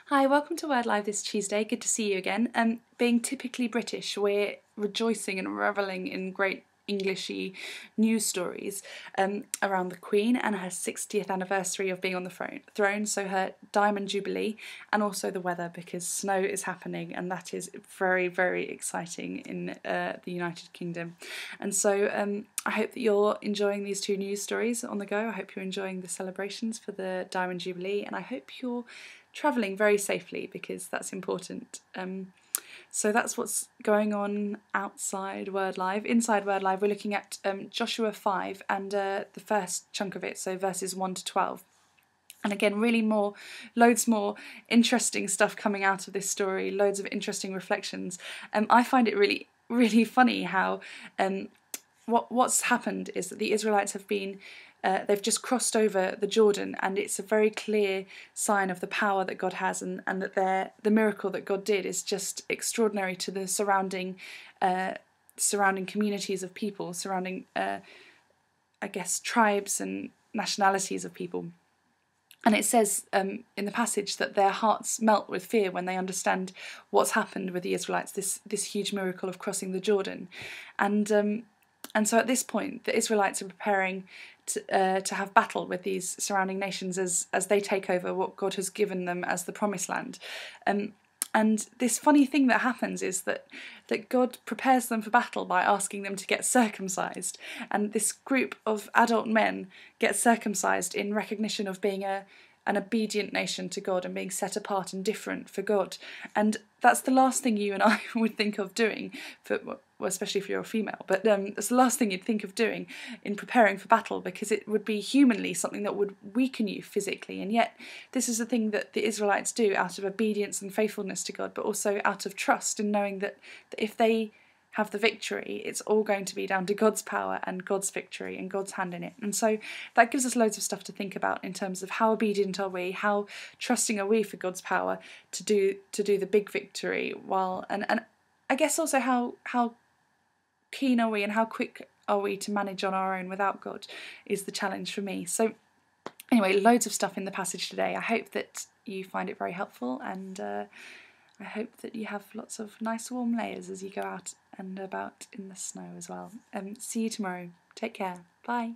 Hi, welcome to Word Live this Tuesday. Good to see you again. Being typically British, we're rejoicing and revelling in great Englishy news stories around the Queen and her 60th anniversary of being on the throne, so her Diamond Jubilee, and also the weather, because snow is happening and that is very, very exciting in the United Kingdom. And so I hope that you're enjoying these two news stories on the go. I hope you're enjoying the celebrations for the Diamond Jubilee, and I hope you're travelling very safely, because that's important. So that's what's going on outside Word Live. Inside Word Live, we're looking at Joshua 5 and the first chunk of it, so verses 1 to 12. And again, loads more interesting stuff coming out of this story, loads of interesting reflections. I find it really, really funny how what's happened is that the Israelites have been they've just crossed over the Jordan, and it's a very clear sign of the power that God has, and that the miracle that God did is just extraordinary to the surrounding communities of people, surrounding tribes and nationalities of people. And it says in the passage that their hearts melt with fear when they understand what's happened with the Israelites, this huge miracle of crossing the Jordan. And so at this point, the Israelites are preparing to have battle with these surrounding nations as they take over what God has given them as the Promised Land. And this funny thing that happens is that God prepares them for battle by asking them to get circumcised. And this group of adult men get circumcised in recognition of being an obedient nation to God and being set apart and different for God. And that's the last thing you and I would think of doing, especially if you're a female, but it's the last thing you'd think of doing in preparing for battle, because it would be humanly something that would weaken you physically. And yet this is the thing that the Israelites do out of obedience and faithfulness to God, but also out of trust in knowing that if they have the victory, it's all going to be down to God's power and God's victory and God's hand in it. And so that gives us loads of stuff to think about in terms of how obedient are we, how trusting are we for God's power to do the big victory, and I guess also how keen are we and how quick are we to manage on our own without God is the challenge for me. So anyway, loads of stuff in the passage today. I hope that you find it very helpful, and I hope that you have lots of nice warm layers as you go out and about in the snow as well. See you tomorrow. Take care. Bye.